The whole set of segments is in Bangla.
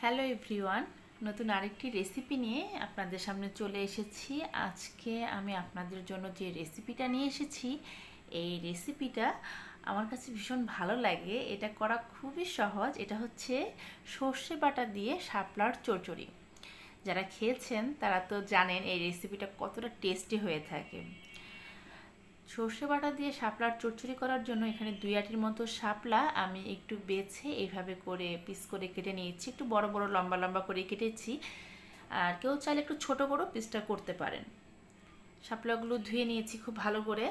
হ্যালো এভরিওয়ান, নতুন আরেকটি রেসিপি নিয়ে আপনাদের সামনে চলে এসেছি। আজকে আমি আপনাদের জন্য যে রেসিপিটা নিয়ে এসেছি, এই রেসিপিটা আমার কাছে ভীষণ ভালো লাগে। এটা করা খুবই সহজ। এটা হচ্ছে সর্ষে বাটা দিয়ে শাপলার চচ্চড়ি। যারা খেয়েছেন তারা তো জানেন এই রেসিপিটা কতটা টেস্টি হয়ে থাকে। সর্ষে বাটা দিয়ে শাপলার চচ্চড়ি করার জন্য এখানে 2 আটির মতো শাপলা আমি একটু বেছে এইভাবে করে পিস করে কেটে নিয়েছি। একটু বড় বড় লম্বা লম্বা করে কেটেছি, আর কেউ চাইলে একটু ছোট বড় পিসটা করতে পারেন। শাপলাগুলো ধুয়ে নিয়েছি খুব ভালো করে।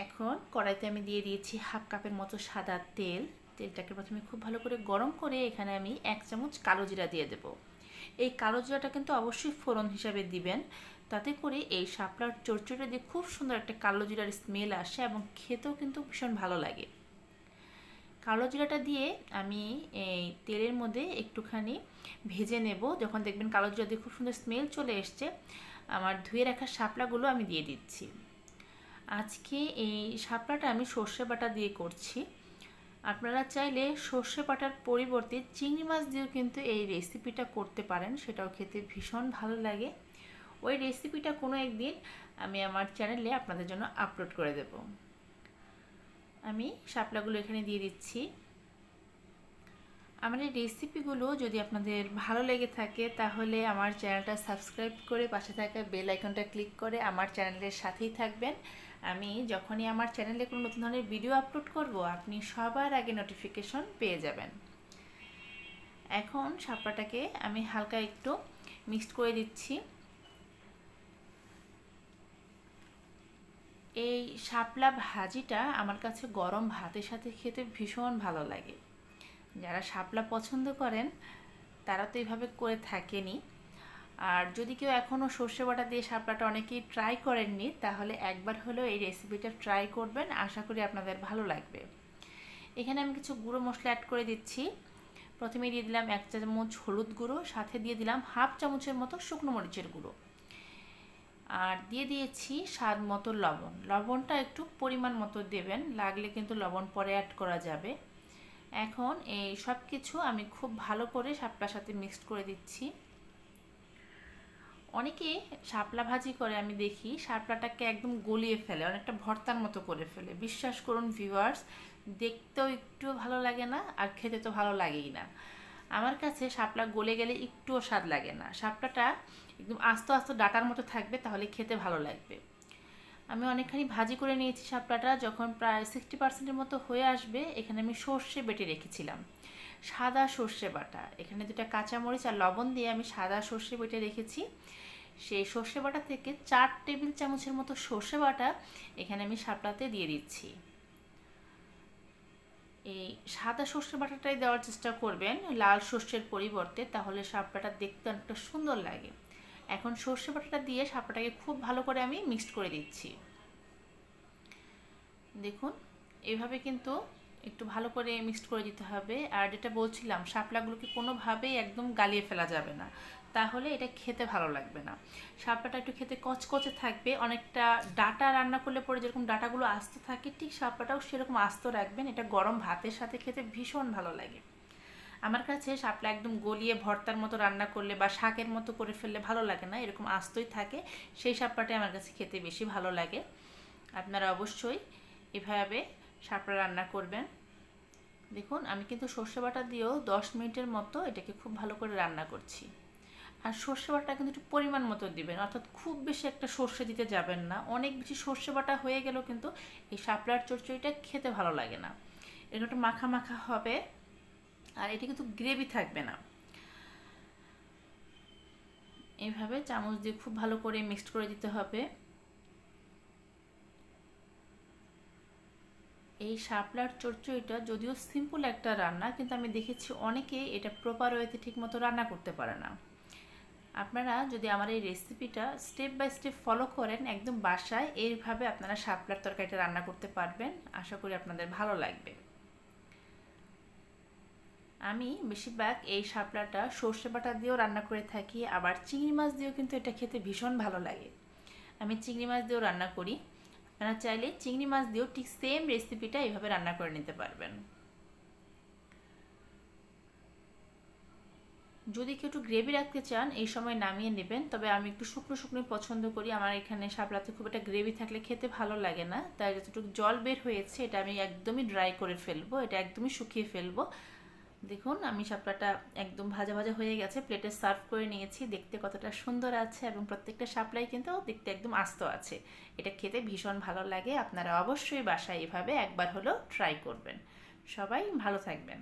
এখন কড়াইতে আমি দিয়ে দিয়েছি 1/2 কাপের মতো সাদা তেল। তেলটাকে প্রথমে খুব ভালো করে গরম করে এখানে আমি 1 চামচ কালো জিরা দিয়ে দেব। এই কালো জিরাটা কিন্তু অবশ্যই ফোড়ন হিসাবে দিবেন, তাতে করে এই শাপলার চচ্চড়িটা দিয়ে খুব সুন্দর একটা কালো জিরার স্মেল আসে এবং খেতেও কিন্তু ভীষণ ভালো লাগে। কালো জিরাটা দিয়ে আমি এই তেলের মধ্যে একটুখানি ভেজে নেব। যখন দেখবেন কালো জিরা দিয়ে খুব সুন্দর স্মেল চলে এসছে, আমার ধুয়ে রাখা শাপলাগুলো আমি দিয়ে দিচ্ছি। আজকে এই শাপলাটা আমি সর্ষে বাটা দিয়ে করছি। আপনারা চাইলে সর্ষে বাটার পরিবর্তে চিংড়ি মাছ দিয়েও কিন্তু এই রেসিপিটা করতে পারেন, সেটাও খেতে ভীষণ ভালো লাগে। ওই রেসিপিটা কোনো একদিন আমি আমার চ্যানেলে আপনাদের জন্য আপলোড করে দেব। আমি শাপলাগুলো এখানে দিয়ে দিচ্ছি। আমার এই রেসিপিগুলো যদি আপনাদের ভালো লেগে থাকে তাহলে আমার চ্যানেলটা সাবস্ক্রাইব করে পাশে থাকা বেল আইকনটা ক্লিক করে আমার চ্যানেলের সাথেই থাকবেন। আমি যখনই আমার চ্যানেলে কোনো নতুন ধরনের ভিডিও আপলোড করব, আপনি সবার আগে নোটিফিকেশন পেয়ে যাবেন। এখন শাপলাটাকে আমি হালকা একটু মিক্সড করে দিচ্ছি। এই শাপলা ভাজিটা আমার কাছে গরম ভাতের সাথে খেতে ভীষণ ভালো লাগে। যারা শাপলা পছন্দ করেন তারা তো এইভাবে করে থাকেনি। আর যদি কেউ এখনও সর্ষে বাটা দিয়ে শাপলাটা অনেকেই ট্রাই করেননি, তাহলে একবার হলেও এই রেসিপিটা ট্রাই করবেন। আশা করি আপনাদের ভালো লাগবে। এখানে আমি কিছু গুঁড়ো মশলা অ্যাড করে দিচ্ছি। প্রথমে দিয়ে দিলাম 1 চামচ হলুদ গুঁড়ো, সাথে দিয়ে দিলাম 1/2 চামচের মতো শুকনো মরিচের গুঁড়ো, আর দিয়ে দিয়েছি স্বাদ মতো লবণ। লবণটা একটু পরিমাণ মতো দেবেন, লাগলে কিন্তু লবণ পরে অ্যাড করা যাবে। এখন এই সব কিছু আমি খুব ভালো করে শাপলার সাথে মিক্সড করে দিচ্ছি। অনেকে শাপলা ভাজি করে আমি দেখি শাপলাটাকে একদম গলিয়ে ফেলে, অনেকটা ভর্তার মতো করে ফেলে। বিশ্বাস করুন ভিউয়ার্স, দেখতেও একটু ভালো লাগে না, আর খেতে তো ভালো লাগেই না। আমার কাছে শাপলা গলে গেলে একটুও স্বাদ লাগে না। শাপলাটা একদম আস্ত আস্ত ডাটার মতো থাকবে, তাহলে খেতে ভালো লাগবে। আমি অনেকখানি ভাজি করে নিয়েছি শাপলাটা। যখন প্রায় 60% মতো হয়ে আসবে, এখানে আমি সর্ষে বেটে রেখেছিলাম, সাদা সর্ষে বাটা। এখানে 2টা কাঁচামরিচ আর লবণ দিয়ে আমি সাদা সর্ষে বেটে রেখেছি। সেই সর্ষে বাটা থেকে 4 টেবিল চামচের মতো সর্ষে বাটা এখানে আমি শাপলাতে দিয়ে দিচ্ছি। এই সাদা সর্ষে বাটাটাই দেওয়ার চেষ্টা করবেন লাল সর্ষের পরিবর্তে, তাহলে শাপলাটা দেখতে অনেকটা সুন্দর লাগে। এখন সর্ষে বাটাটা দিয়ে শাপলাটাকে খুব ভালো করে আমি মিক্সড করে দিচ্ছি। দেখুন, এইভাবে কিন্তু একটু ভালো করে মিক্সড করে দিতে হবে। আর যেটা বলছিলাম, শাপলাগুলোকে কোনোভাবেই একদম গালিয়ে ফেলা যাবে না, তাহলে এটা খেতে ভালো লাগবে না। শাপলাটা একটু খেতে কচকচে থাকবে। অনেকটা ডাটা রান্না করলে পরে যেরকম ডাটাগুলো আস্ত থাকে, ঠিক শাপলাটাও সেরকম আস্ত রাখবেন। এটা গরম ভাতের সাথে খেতে ভীষণ ভালো লাগে। আমার কাছে শাপলা একদম গলিয়ে ভর্তার মতো রান্না করলে বা শাকের মতো করে ফেললে ভালো লাগে না, এরকম আস্তই থাকে, সেই শাপলাটাই আমার কাছে খেতে বেশি ভালো লাগে। আপনারা অবশ্যই এভাবে শাপলা রান্না করবেন। দেখুন, আমি কিন্তু সর্ষে বাটা দিয়েও 10 মিনিটের মতো এটাকে খুব ভালো করে রান্না করছি। আর সর্ষে বাটা কিন্তু একটু পরিমাণ মতো দিবেন, অর্থাৎ খুব বেশি একটা সর্ষে দিতে যাবেন না। অনেক বেশি সর্ষে বাটা হয়ে গেলেও কিন্তু এই শাপলার চচ্চড়িটা খেতে ভালো লাগে না। এটা একটু মাখা মাখা হবে, আর এটা কিন্তু গ্রেভি থাকবে না। এইভাবে চামচ দিয়ে খুব ভালো করে মিক্সড করে দিতে হবে। এই শাপলার চচ্চড়িটা যদিও সিম্পল একটা রান্না, কিন্তু আমি দেখেছি অনেকে এটা প্রপার ওয়েতে ঠিকমতো রান্না করতে পারে না। আপনারা যদি আমার এই রেসিপিটা স্টেপ বাই স্টেপ ফলো করেন, একদম বাসায় এইভাবে আপনারা শাপলার তরকারিটা রান্না করতে পারবেন। আশা করি আপনাদের ভালো লাগবে। আমি বেশিরভাগ এই শাপলাটা সর্ষে বাটা দিয়েও রান্না করে থাকি, আবার চিংড়ি মাছ দিয়েও কিন্তু এটা খেতে ভীষণ ভালো লাগে। আমি চিংড়ি মাছ দিয়েও রান্না করি। আপনারা চাইলে চিংড়ি মাছ দিয়েও ঠিক সেম রেসিপিটা এইভাবে রান্না করে নিতে পারবেন। যদি কেউ একটু গ্রেভি রাখতে চান এই সময় নামিয়ে নেবেন, তবে আমি একটু শুকনো শুকনো পছন্দ করি। আমার এখানে শাপলাতে খুব একটা গ্রেভি থাকলে খেতে ভালো লাগে না, তাই যতটুকু জল বের হয়েছে এটা আমি একদমই ড্রাই করে ফেলবো, এটা একদমই শুকিয়ে ফেলবো। দেখুন আমি শাপলাটা একদম ভাজা ভাজা হয়ে গেছে, প্লেটে সার্ভ করে নিয়েছি। দেখতে কতটা সুন্দর আছে এবং প্রত্যেকটা শাপলাই কিন্তু দেখতে একদম আস্ত আছে। এটা খেতে ভীষণ ভালো লাগে। আপনারা অবশ্যই বাসায় এভাবে একবার হলেও ট্রাই করবেন। সবাই ভালো থাকবেন।